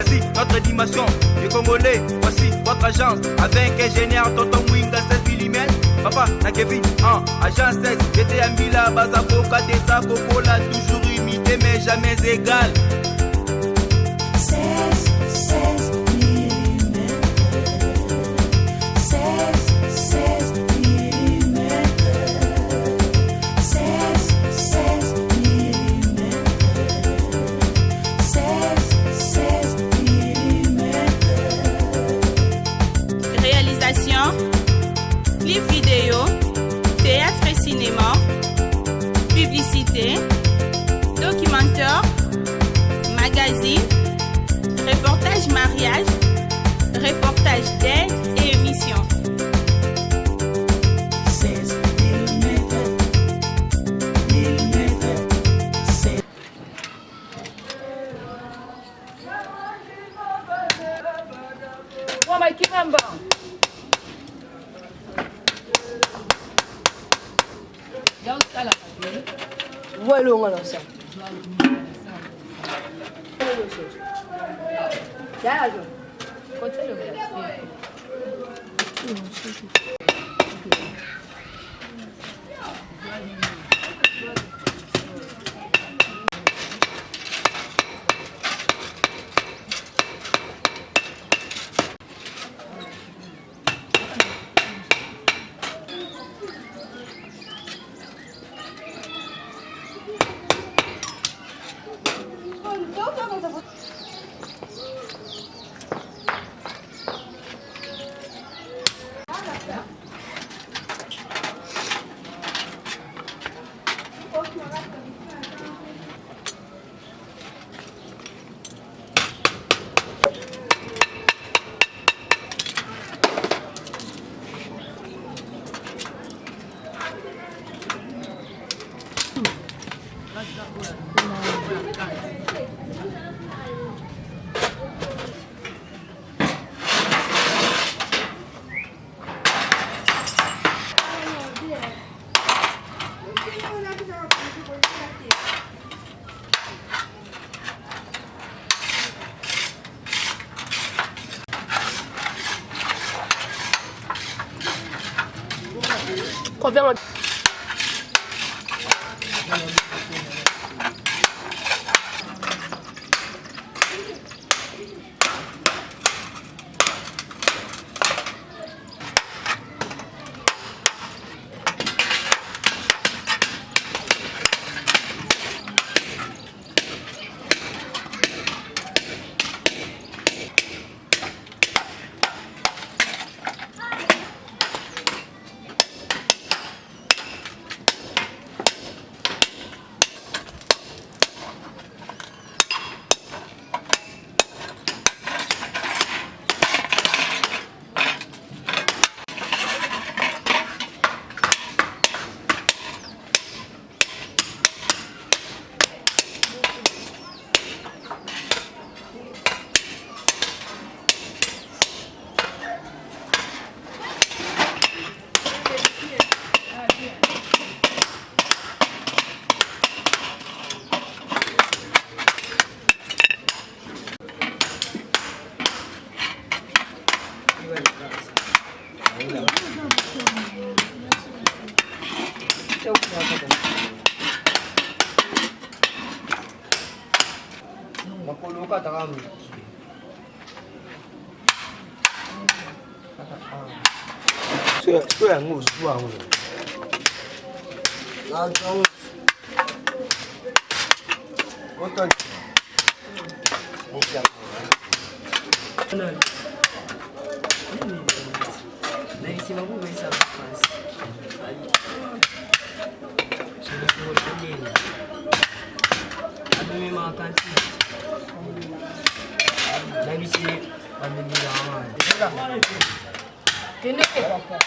Voici notre dimension, les Congolais, voici votre agence. Avec ingénieur Tonton Mwinga 16 mm. Papa, na Kevin, agence 16. J'étais à Mila, Bazako, Kadesa, Kokola, toujours imité mais jamais égal. 16 mm. 16 mm. 16 mm. 16 mm. Réalisation, clip vidéo, théâtre et cinéma, publicité, documentaire, magazine, reportage mariage, reportage d'aide et émission. 16 mm. 16. Voilà, on va lancer. Combien Makuluka ta kami. Suya ngusu wangu. Langsung. Oton. Bukan. Naisi wangu bisa pas. Sudah ini. Ada memang kantin. Lagi sih ada di dalam. Kini apa?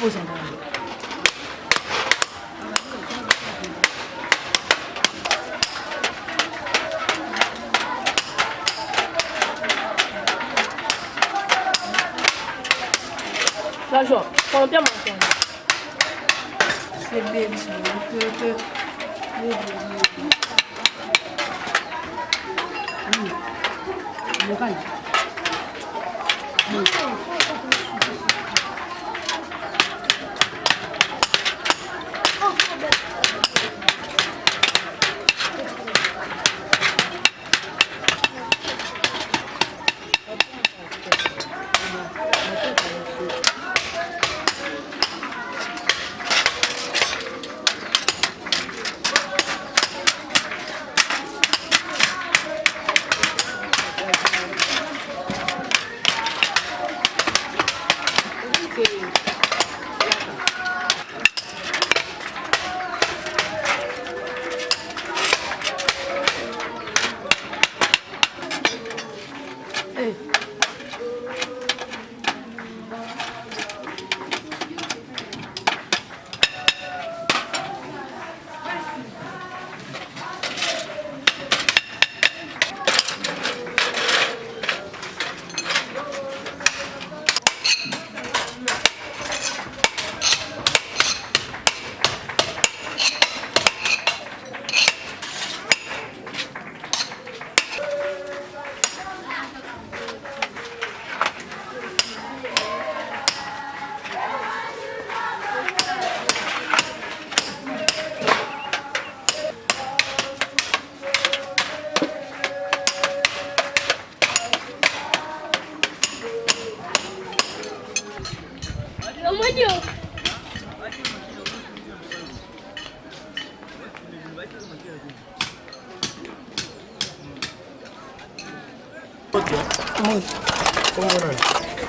boza ndani. Là, João, prends bien mon temps. C'est bien,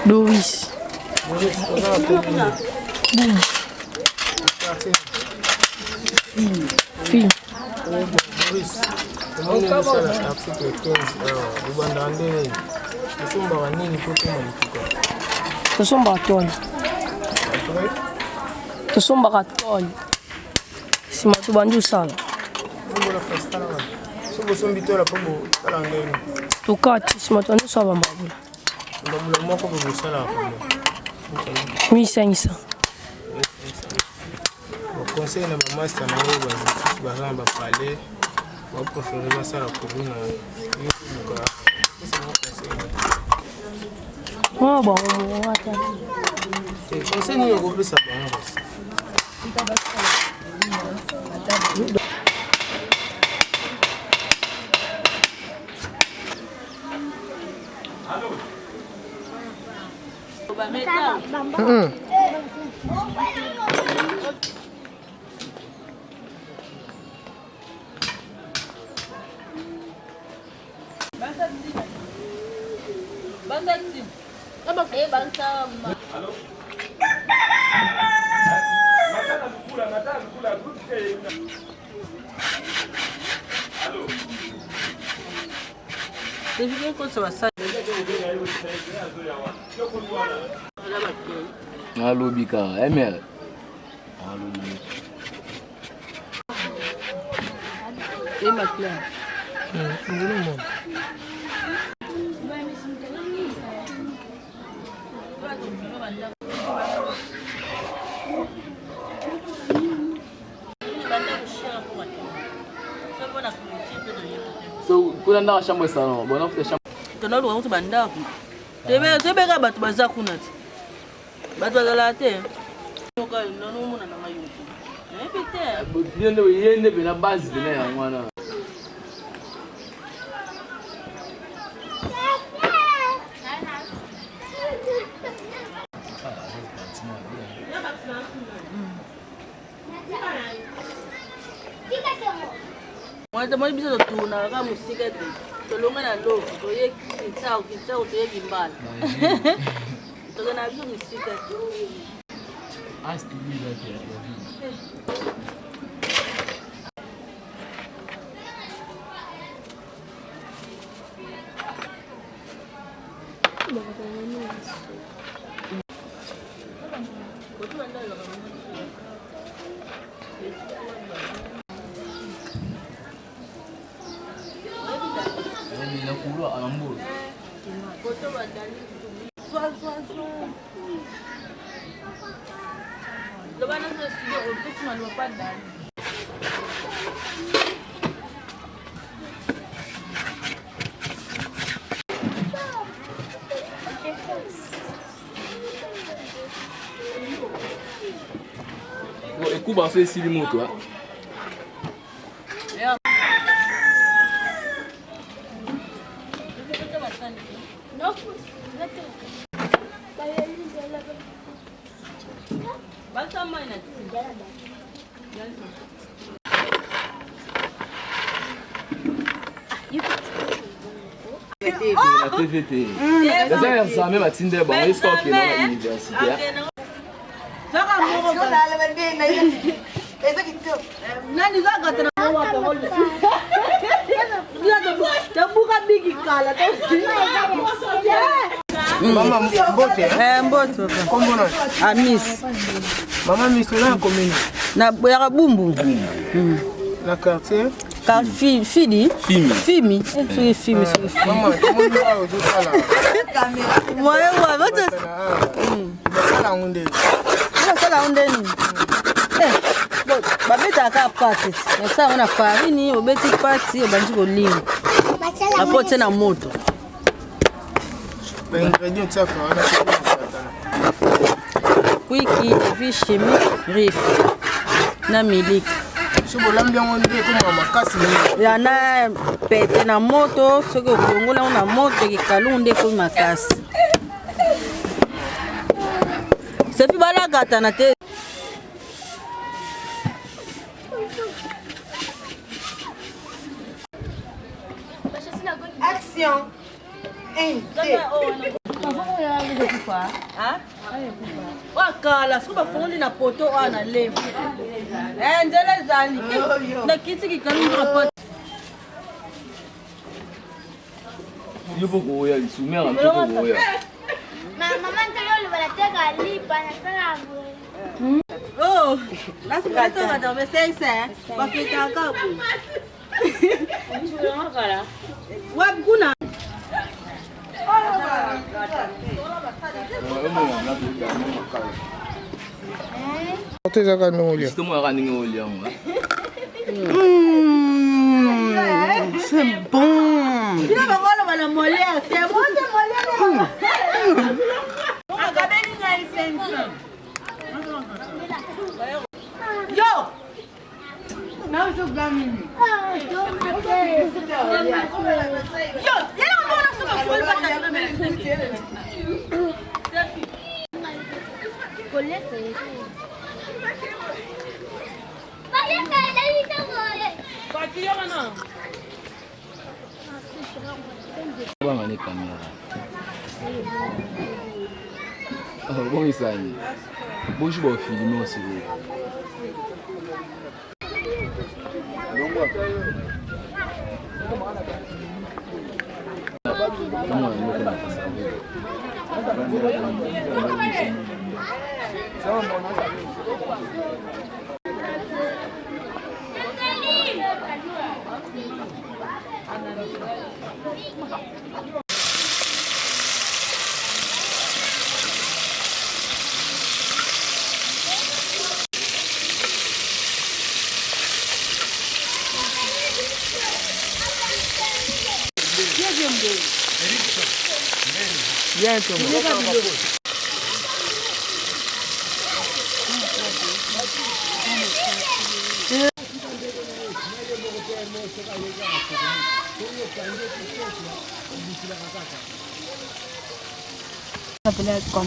Doris. Film. Doris. Article 15. Ubandande. Kusomba wanini kote malikuka. Tusomba katoni. Tusomba katoni. Sima tubanju sala. Mbona fastana wa. Sobo sombi tola pombo sala ngeni. Tukati sima tubanju sala mbabula. Mbabula moko bobo sala pombo. 1500. Au conseil na ba master na yo bazamba parler. Ba préférer ba sala kubuna. Yuko. Oh bon, wata. Conseil ni ko pesa bango. Alobi ka, ML. So, kuna ndawa shambwe sana, bwana futa shambwe. Tonalu wa mtu bandaku. Tebe ka batu bazakuna ti. Batu bazala te. Toka nono muna na mayu. Butende yende bena base bena ya mwana. Mwata mwali bisa tuna kama musika te. Tolonga na lofu, toye kitao toye gimbala. Toka na biso musika te. Asti biza te. Kotu anda Écoute, on fait ici les mots, toi. La TVT. D'ailleurs, ça même à Tinder, bon, est-ce qu'on est dans l'université? Mama Mbote. Mbote. Kombo na? Miss. Mama Miss na commune. Na Boyara Bumbu. Na quartier. Car Fimi. Maman, comment tu vas aujourd'hui là? Moi, votre. Ça onde. Ça onde ni. Babeta ka party. Ça on a farini, obeti party, obanji ko limo. Apote na moto. Ben ingrédients ça quoi, Wiki, vie chimique, riff. Na milk. Yana pete na moto, soki okongola na moto kikalunde ko makasi. Sepi bala gata na te. Action. Wakala suba fundi na poto ana lem. Ndele zali. Na kiti kikalunde poto. Yupo kuoya, isumia na mtoto kuoya. Mama ndio wanataka lipa na sana. Oh, lasi kato kata mesense, bakita kabu. Wapi kuna? Oteza kana olio. Sitomo ya ninga olio nga. C'est bon. Bila bangolo bala molea, c'est bon de molea. Akabeni ngai sense. Yo. Não jogamos. Yo, ele não vai na sua folha para dar mesmo. Colete. Vai cair daí também. Pode ir ou não? Banga ni kamera. Bom isso aí. Bom jogo filme não se vê.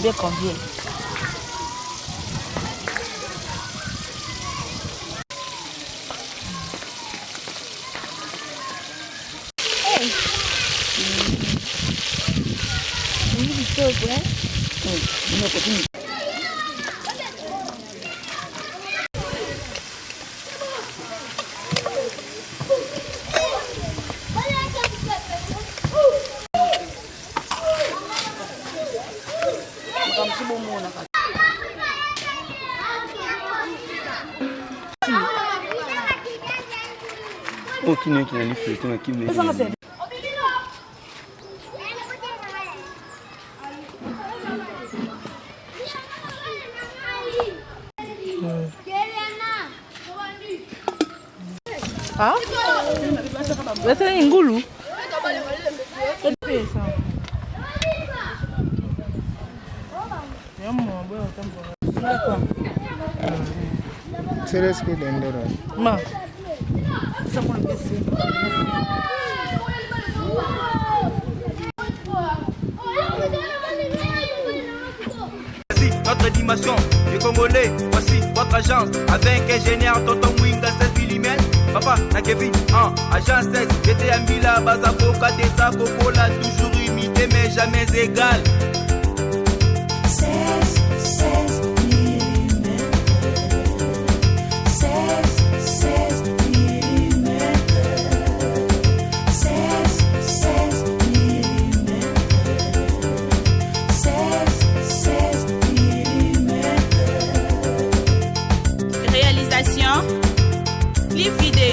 Combien? Continue qui n'a pas fait ton équipe. Ah? Essa é engulu. Será que dentro? Ma. Voici notre dimension du Congolais. Voici votre agence avec ingénieur Tonton Mwinga 16 mm. Papa na Kevin, agence 16. J'étais à Mila, Bazako, Kadesa, Kokola, toujours imité mais jamais égal. 16 mm. 16 mm. 16 mm. 16 mm. Réalisation, clip vidéo.